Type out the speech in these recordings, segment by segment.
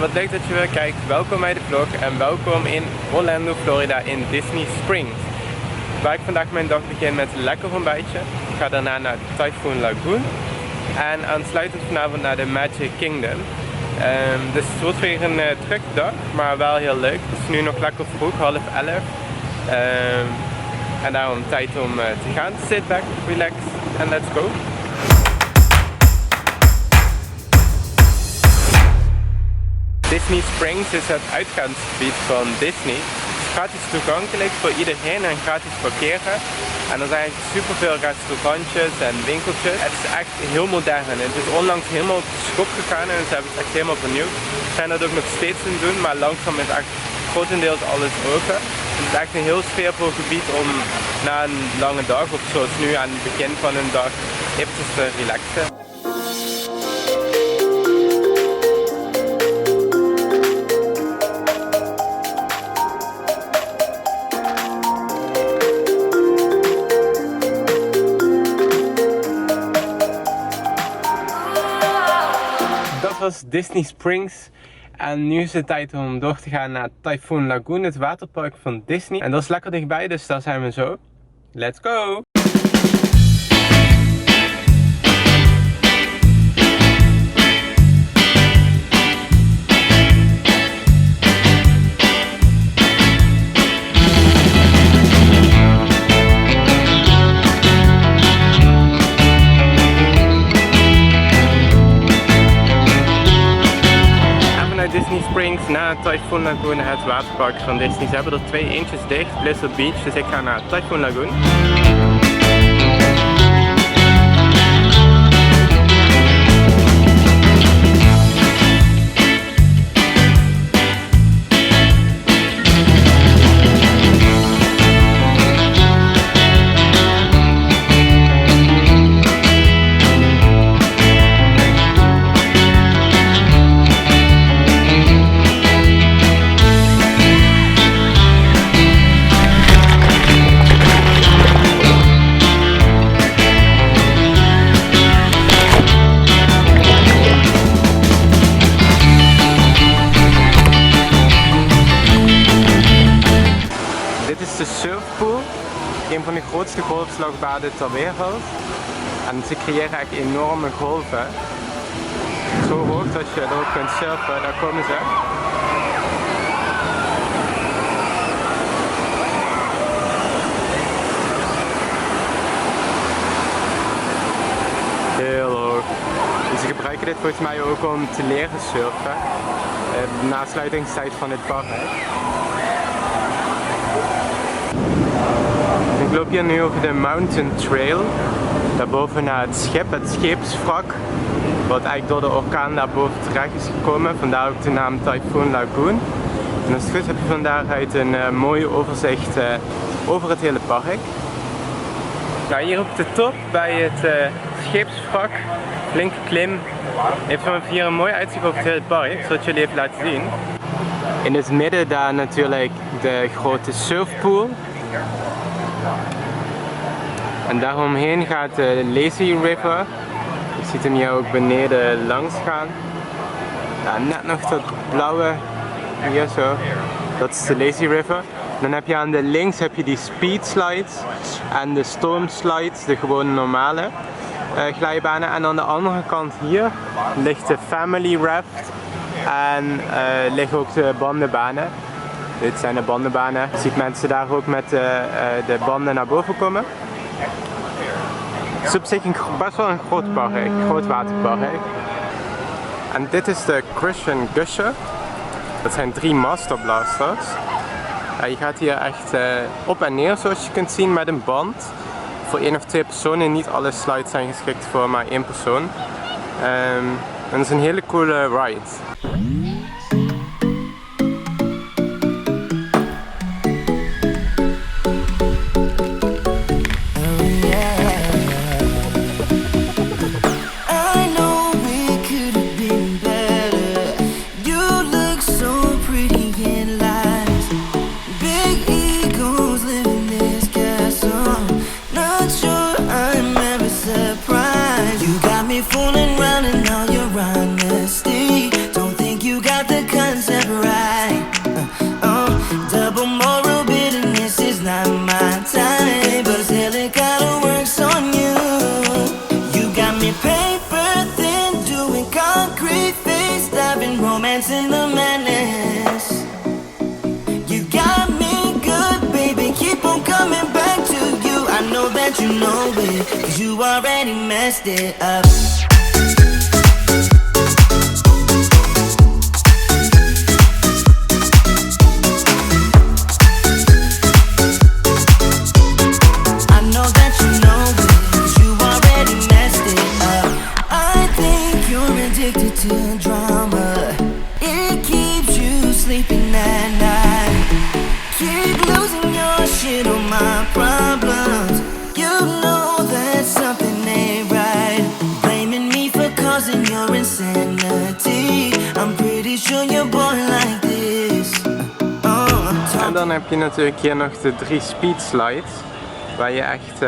wat leuk dat je weer kijkt. Welkom bij de vlog en welkom in Orlando, Florida in Disney Springs. Waar ik vandaag mijn dag begin met een lekker ontbijtje. Ik ga daarna naar Typhoon Lagoon. En aansluitend vanavond naar de Magic Kingdom. Dus het wordt weer een drukke dag, maar wel heel leuk. Het is nu nog lekker vroeg, 10:30. En daarom tijd om te gaan. Sit back, relax en let's go. Disney Springs is het uitgaansgebied van Disney. Het is gratis toegankelijk voor iedereen en gratis parkeren. En er zijn super veel restaurantjes en winkeltjes. Het is echt heel modern. Het is onlangs helemaal op de schop gegaan en ze hebben het echt helemaal vernieuwd. Ze zijn dat ook nog steeds aan het doen, maar langzaam is echt grotendeels alles open. Het is echt een heel sfeervol gebied om na een lange dag, of zoals nu aan het begin van een dag, eventjes te relaxen. Dat was Disney Springs en nu is het tijd om door te gaan naar Typhoon Lagoon, het waterpark van Disney. En dat is lekker dichtbij, dus daar zijn we zo. Let's go! Disney Springs naar Typhoon Lagoon, het waterpark van Disney. Ze hebben er twee, eentjes dicht, Blizzard Beach, dus ik ga naar Typhoon Lagoon. De surfpool, een van de grootste golfslagbaden ter wereld. En ze creëren echt enorme golven. Zo hoog dat je erop kunt surfen, daar komen ze. Heel hoog. Dus ze gebruiken dit volgens mij ook om te leren surfen. Na sluitingstijd van het park. Ik loop hier nu over de Mountain Trail, daarboven naar het schip, het scheepswrak, wat eigenlijk door de orkaan daarboven terecht is gekomen, vandaar ook de naam Typhoon Lagoon. En als het goed is heb je van daaruit een mooi overzicht over het hele park. Nou, hier op de top bij het scheepswrak, flinke klim, heeft vanaf hier een mooi uitzicht over het hele park, ik zal het jullie even laten zien. In het midden daar natuurlijk de grote surfpool. En daaromheen gaat de Lazy River. Je ziet hem hier ook beneden langs gaan. Ja, net nog dat blauwe hier zo. Dat is de Lazy River. Dan heb je aan de links heb je die speed slides en de storm slides, de gewone normale glijbanen. En aan de andere kant hier ligt de Family Raft en liggen ook de bandenbanen. Dit zijn de bandenbanen. Je ziet mensen daar ook met de banden naar boven komen. Het is op zich best wel een groot park, groot waterpark. En dit is de Christian Gusher. Dat zijn 3 Master Blasters. Je gaat hier echt op en neer zoals je kunt zien met een band. Voor 1 of 2 personen, niet alle slides zijn geschikt voor maar 1 persoon. En dat is een hele coole ride. Fooling around in all your honesty. Don't think you dance in the madness. You got me good, baby, keep on coming back to you. I know that you know it, 'cause you already messed it up. To drama, it keeps you sleeping at night. Keep losing your shit on my problems. You know that something ain't right. Blaming me for causing your insanity. I'm pretty sure you're born like this. En dan heb je natuurlijk hier nog de 3 speed slides, waar je echt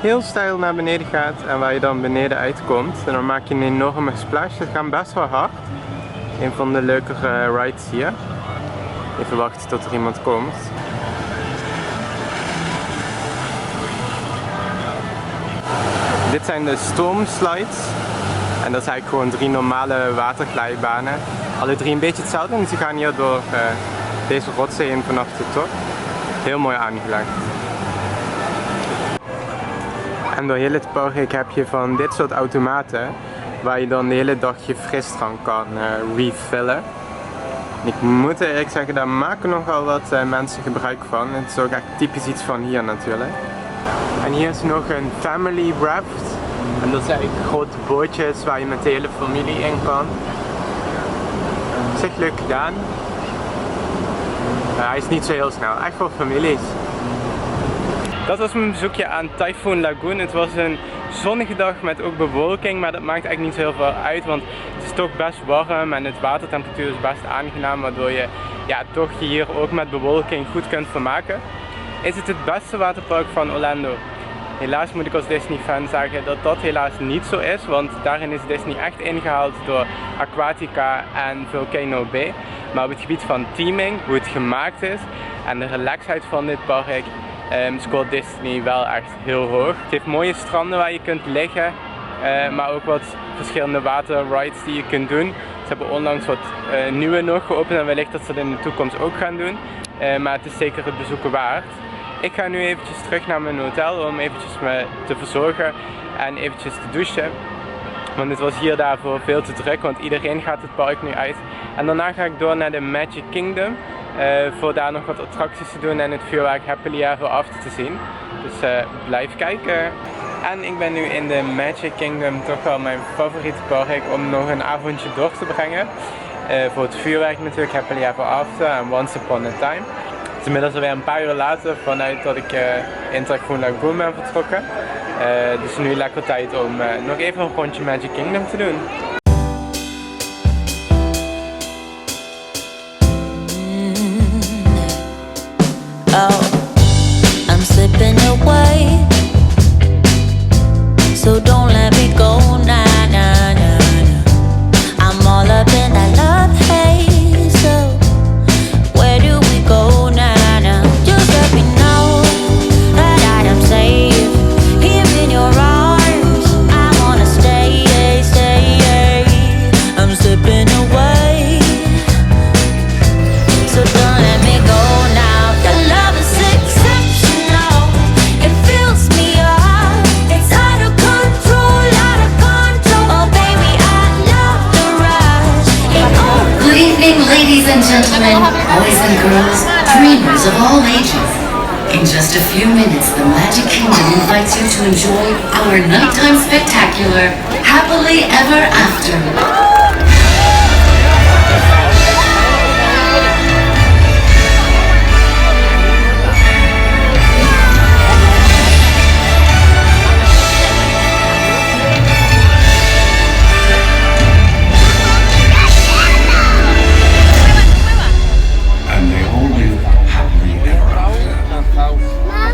heel steil naar beneden gaat en waar je dan beneden uitkomt. En dan maak je een enorme splash. Het gaat best wel hard. Een van de leukere rides hier. Even wachten tot er iemand komt. Dit zijn de stormslides. En dat zijn eigenlijk gewoon 3 normale waterglijbanen. Alle 3 een beetje hetzelfde en ze gaan hier door deze rotsen heen vanaf de top. Heel mooi aangelegd. En door heel het park heb je van dit soort automaten waar je dan de hele dag je frisdrank kan refillen. En ik moet eerlijk zeggen, daar maken nogal wat mensen gebruik van. Het is ook echt typisch iets van hier natuurlijk. En hier is nog een family raft. En dat zijn grote bootjes waar je met de hele familie in kan. Op zich leuk gedaan. Hij is niet zo heel snel, echt voor families. Dat was mijn bezoekje aan Typhoon Lagoon. Het was een zonnige dag met ook bewolking, maar dat maakt eigenlijk niet zo heel veel uit, want het is toch best warm en het watertemperatuur is best aangenaam, waardoor je toch hier ook met bewolking goed kunt vermaken. Is het het beste waterpark van Orlando? Helaas moet ik als Disney fan zeggen dat dat helaas niet zo is, want daarin is Disney echt ingehaald door Aquatica en Volcano Bay. Maar op het gebied van theming, hoe het gemaakt is en de relaxheid van dit park, scoort Disney wel echt heel hoog. Het heeft mooie stranden waar je kunt liggen, maar ook wat verschillende waterrides die je kunt doen. Ze hebben onlangs wat nieuwe nog geopend en wellicht dat ze dat in de toekomst ook gaan doen. Maar het is zeker het bezoeken waard. Ik ga nu eventjes terug naar mijn hotel om eventjes me te verzorgen en eventjes te douchen. Want het was hier daarvoor veel te druk, want iedereen gaat het park nu uit. En daarna ga ik door naar de Magic Kingdom. Voor daar nog wat attracties te doen en het vuurwerk Happily Ever After te zien. Dus blijf kijken. En ik ben nu in de Magic Kingdom, toch wel mijn favoriete park om nog een avondje door te brengen. Voor het vuurwerk natuurlijk, Happily Ever After en Once Upon a Time. Het is inmiddels alweer een paar uur later vanuit dat ik in Typhoon Lagoon ben vertrokken. Dus nu lekker tijd om nog even een rondje Magic Kingdom te doen. Oh, I'm slipping away, so don't let me go, nah, nah, nah, nah. I'm all up in that love haze, so where do we go, nah, nah? Just let me know that I am safe here in your arms. I wanna stay, stay. I'm slipping away, so don't let me go now. Ladies and gentlemen, boys and girls, dreamers of all ages. In just a few minutes, the Magic Kingdom invites you to enjoy our nighttime spectacular, Happily Ever After.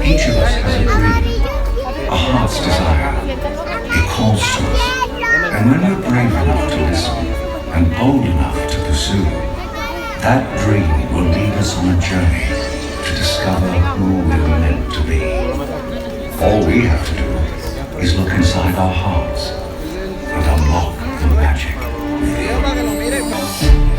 Each of us has a dream, a heart's desire. It calls to us. And when we're brave enough to listen and bold enough to pursue, that dream will lead us on a journey to discover who we're meant to be. All we have to do is look inside our hearts and unlock the magic within.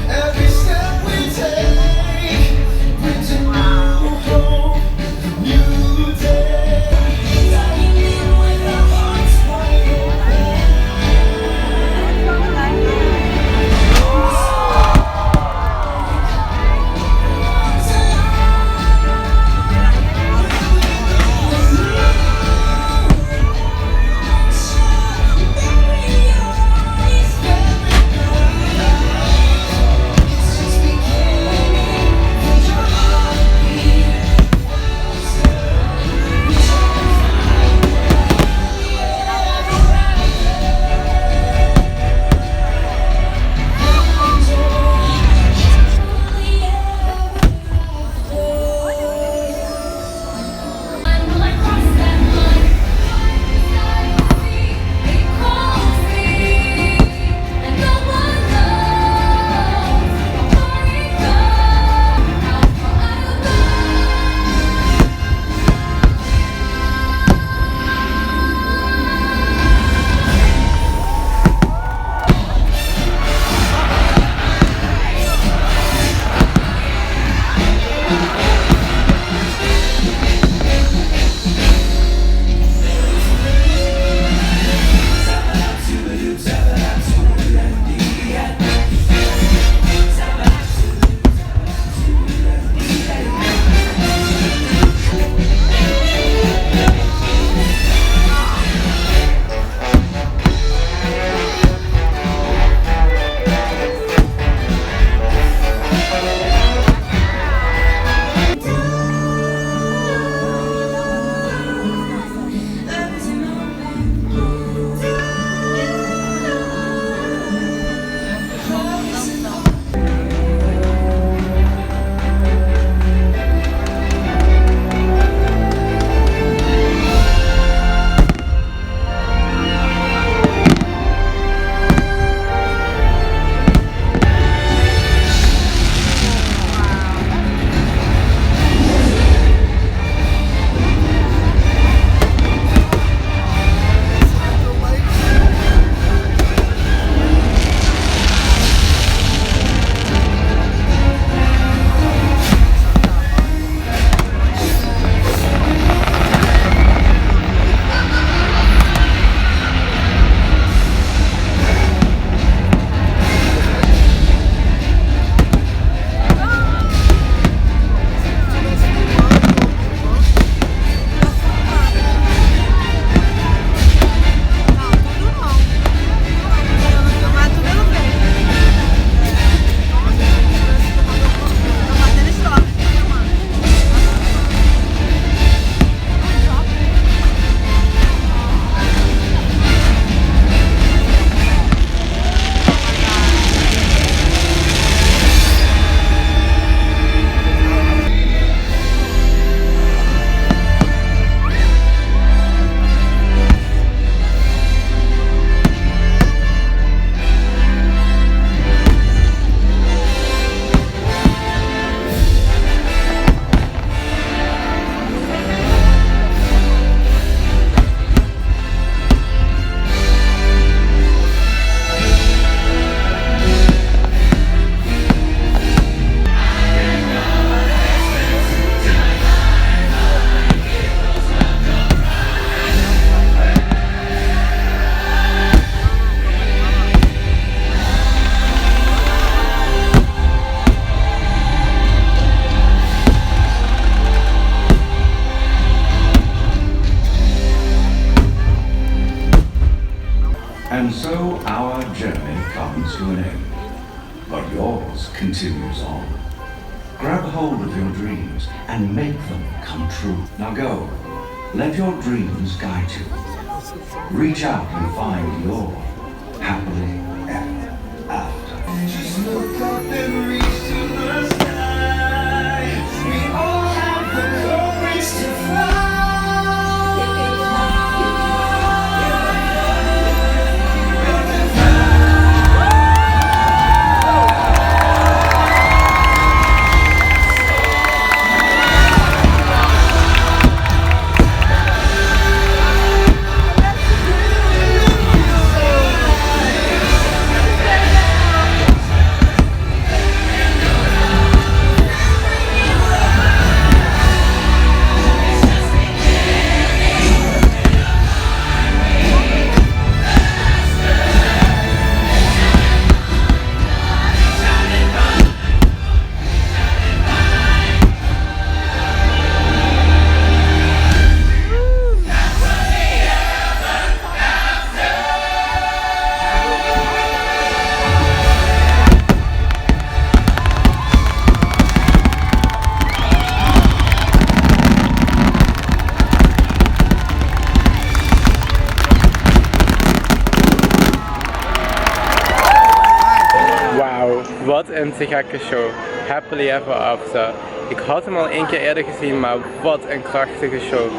And so our journey comes to an end. But yours continues on. Grab hold of your dreams and make them come true. Now go. Let your dreams guide you. Reach out and find your happily ever after. Just look up and reach to the sky. We all have the courage to fly. Wat een te gekke show. Happily Ever After. Ik had hem al 1 keer eerder gezien, maar wat een krachtige show.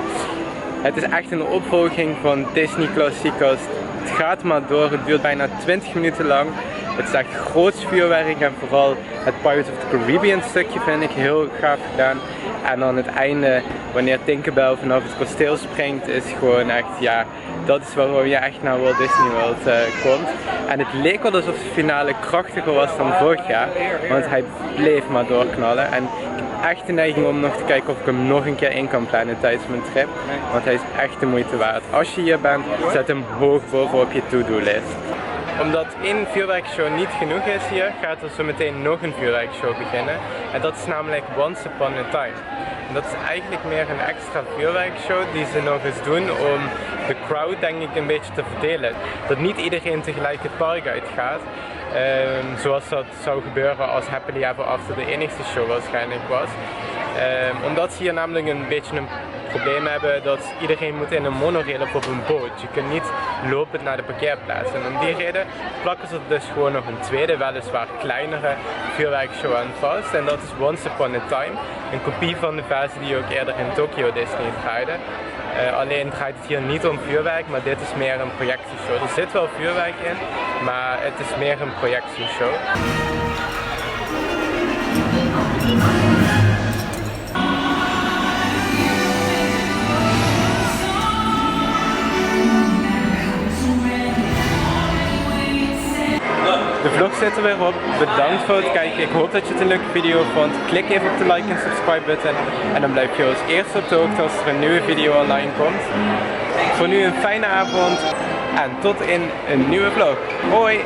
Het is echt een opvolging van Disney klassiekers. Het gaat maar door, het duurt bijna 20 minuten lang. Het is echt groots vuurwerk en vooral het Pirates of the Caribbean stukje vind ik heel gaaf gedaan. En dan het einde, wanneer Tinkerbell vanaf het kasteel springt, is gewoon echt, ja, dat is waarom je echt naar Walt Disney World komt. En het leek wel alsof de finale krachtiger was dan vorig jaar, want hij bleef maar doorknallen. En ik heb echt de neiging om nog te kijken of ik hem nog een keer in kan plannen tijdens mijn trip, want hij is echt de moeite waard. Als je hier bent, zet hem hoog bovenop je to-do-list. Omdat 1 vuurwerkshow niet genoeg is hier, gaat er zo meteen nog een vuurwerkshow beginnen. En dat is namelijk Once Upon a Time. En dat is eigenlijk meer een extra vuurwerkshow die ze nog eens doen om de crowd denk ik een beetje te verdelen. Dat niet iedereen tegelijk het park uitgaat. Zoals dat zou gebeuren als Happily Ever After de enigste show waarschijnlijk was. Omdat ze hier namelijk een beetje een probleem hebben dat iedereen moet in een monorail of op een boot. Je kunt niet lopend naar de parkeerplaats. En om die reden plakken ze er dus gewoon nog een tweede, weliswaar kleinere vuurwerkshow aan vast. En dat is Once Upon a Time. Een kopie van de versie die ook eerder in Tokyo Disney draaide. Alleen draait het hier niet om vuurwerk, maar dit is meer een projectieshow. Er zit wel vuurwerk in, maar het is meer een projectieshow. De vlog zit er weer op. Bedankt voor het kijken. Ik hoop dat je het een leuke video vond. Klik even op de like en subscribe button. En dan blijf je als eerste op de hoogte als er een nieuwe video online komt. Voor nu een fijne avond. En tot in een nieuwe vlog. Hoi!